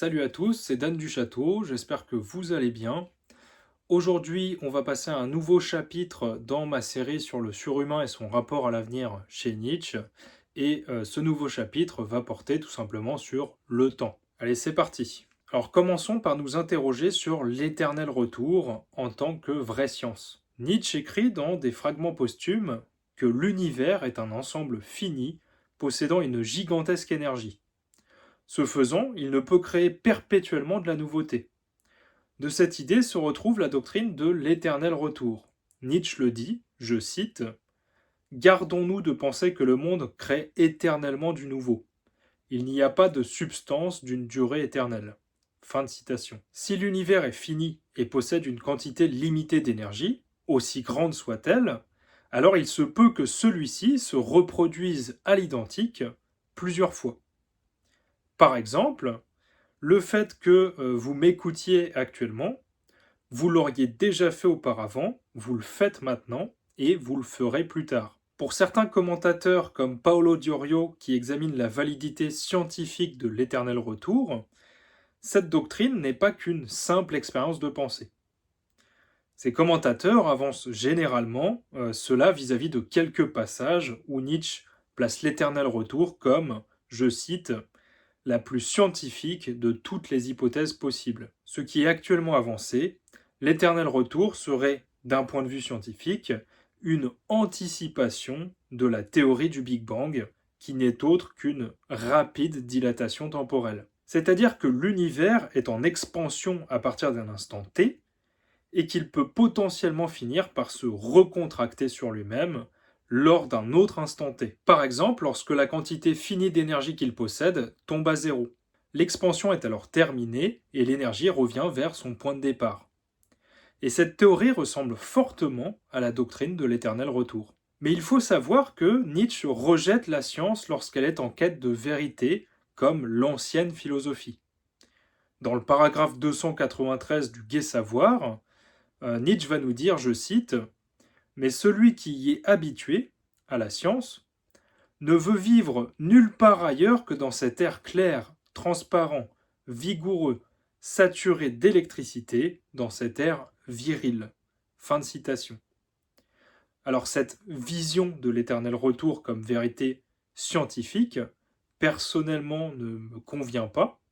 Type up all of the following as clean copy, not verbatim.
Salut à tous, c'est Dan du Château, j'espère que vous allez bien. Aujourd'hui, on va passer à un nouveau chapitre dans ma série sur le surhumain et son rapport à l'avenir chez Nietzsche. Ce nouveau chapitre va porter tout simplement sur le temps. Allez, c'est parti. Alors commençons par nous interroger sur l'éternel retour en tant que vraie science. Nietzsche écrit dans des fragments posthumes que l'univers est un ensemble fini possédant une gigantesque énergie. Ce faisant, il ne peut créer perpétuellement de la nouveauté. De cette idée se retrouve la doctrine de l'éternel retour. Nietzsche le dit, je cite, gardons-nous de penser que le monde crée éternellement du nouveau. Il n'y a pas de substance d'une durée éternelle. Fin de citation. Si l'univers est fini et possède une quantité limitée d'énergie, aussi grande soit-elle, alors il se peut que celui-ci se reproduise à l'identique plusieurs fois. Par exemple, le fait que vous m'écoutiez actuellement, vous l'auriez déjà fait auparavant, vous le faites maintenant et vous le ferez plus tard. Pour certains commentateurs comme Paolo Diorio qui examinent la validité scientifique de l'éternel retour, cette doctrine n'est pas qu'une simple expérience de pensée. Ces commentateurs avancent généralement cela vis-à-vis de quelques passages où Nietzsche place l'éternel retour comme, je cite, la plus scientifique de toutes les hypothèses possibles. Ce qui est actuellement avancé, l'éternel retour serait, d'un point de vue scientifique, une anticipation de la théorie du Big Bang, qui n'est autre qu'une rapide dilatation temporelle. C'est-à-dire que l'univers est en expansion à partir d'un instant t, et qu'il peut potentiellement finir par se recontracter sur lui-même lors d'un autre instant t. Par exemple, lorsque la quantité finie d'énergie qu'il possède tombe à zéro. L'expansion est alors terminée et l'énergie revient vers son point de départ. Et cette théorie ressemble fortement à la doctrine de l'éternel retour. Mais il faut savoir que Nietzsche rejette la science lorsqu'elle est en quête de vérité, comme l'ancienne philosophie. Dans le paragraphe 293 du Gai Savoir, Nietzsche va nous dire, je cite, mais celui qui y est habitué, à la science, ne veut vivre nulle part ailleurs que dans cet air clair, transparent, vigoureux, saturé d'électricité, dans cet air viril. Fin de citation. Alors cette vision de l'éternel retour comme vérité scientifique, personnellement ne me convient pas.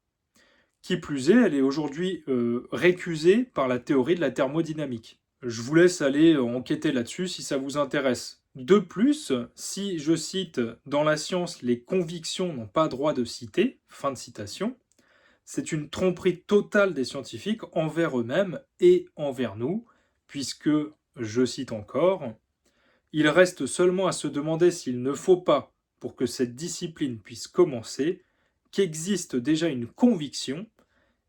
Qui plus est, elle est aujourd'hui récusée par la théorie de la thermodynamique. Je vous laisse aller enquêter là-dessus si ça vous intéresse. De plus, si je cite dans la science les convictions n'ont pas droit de citer, fin de citation, c'est une tromperie totale des scientifiques envers eux-mêmes et envers nous, puisque, je cite encore, il reste seulement à se demander s'il ne faut pas, pour que cette discipline puisse commencer, qu'existe déjà une conviction,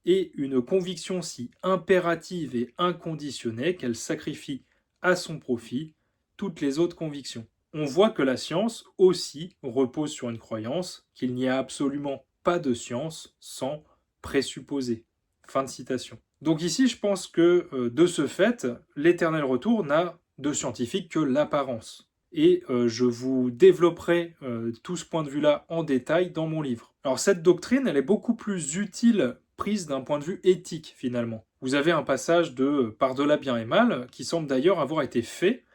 et une conviction si impérative et inconditionnée qu'elle sacrifie à son profit toutes les autres convictions. On voit que la science aussi repose sur une croyance qu'il n'y a absolument pas de science sans présupposé. Fin de citation. Donc ici, je pense que de ce fait, l'éternel retour n'a de scientifique que l'apparence. Et je vous développerai tout ce point de vue-là en détail dans mon livre. Alors cette doctrine, elle est beaucoup plus utile prise d'un point de vue éthique finalement. Vous avez un passage de Par-delà bien et mal qui semble d'ailleurs avoir été fait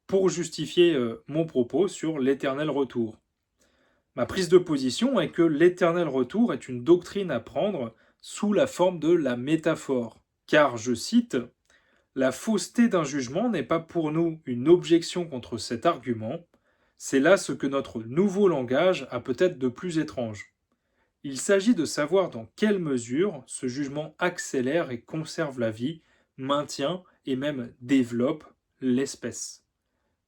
pour justifier mon propos sur l'éternel retour. Ma prise de position est que l'éternel retour est une doctrine à prendre sous la forme de la métaphore. Car, je cite, la fausseté d'un jugement n'est pas pour nous une objection contre cet argument, c'est là ce que notre nouveau langage a peut-être de plus étrange. Il s'agit de savoir dans quelle mesure ce jugement accélère et conserve la vie, maintient et même développe l'espèce.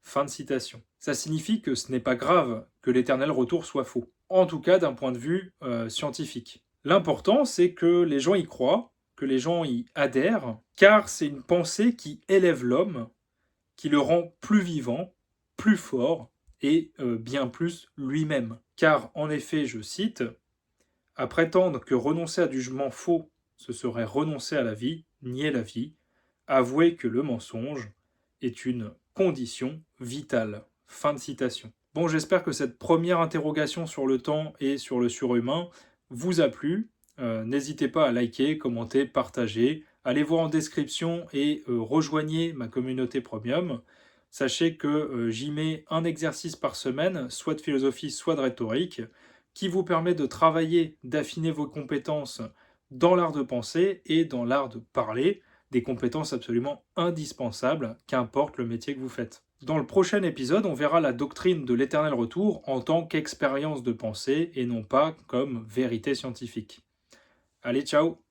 Fin de citation. Ça signifie que ce n'est pas grave que l'éternel retour soit faux, en tout cas d'un point de vue scientifique. L'important, c'est que les gens y croient, que les gens y adhèrent, car c'est une pensée qui élève l'homme, qui le rend plus vivant, plus fort et bien plus lui-même. Car en effet, je cite, à prétendre que renoncer à du jugement faux, ce serait renoncer à la vie, nier la vie, avouer que le mensonge est une condition vitale. Fin de citation. Bon, j'espère que cette première interrogation sur le temps et sur le surhumain vous a plu. N'hésitez pas à liker, commenter, partager. Allez voir en description et rejoignez ma communauté premium. Sachez que j'y mets un exercice par semaine, soit de philosophie, soit de rhétorique, qui vous permet de travailler, d'affiner vos compétences dans l'art de penser et dans l'art de parler, des compétences absolument indispensables, qu'importe le métier que vous faites. Dans le prochain épisode, on verra la doctrine de l'éternel retour en tant qu'expérience de pensée et non pas comme vérité scientifique. Allez, ciao!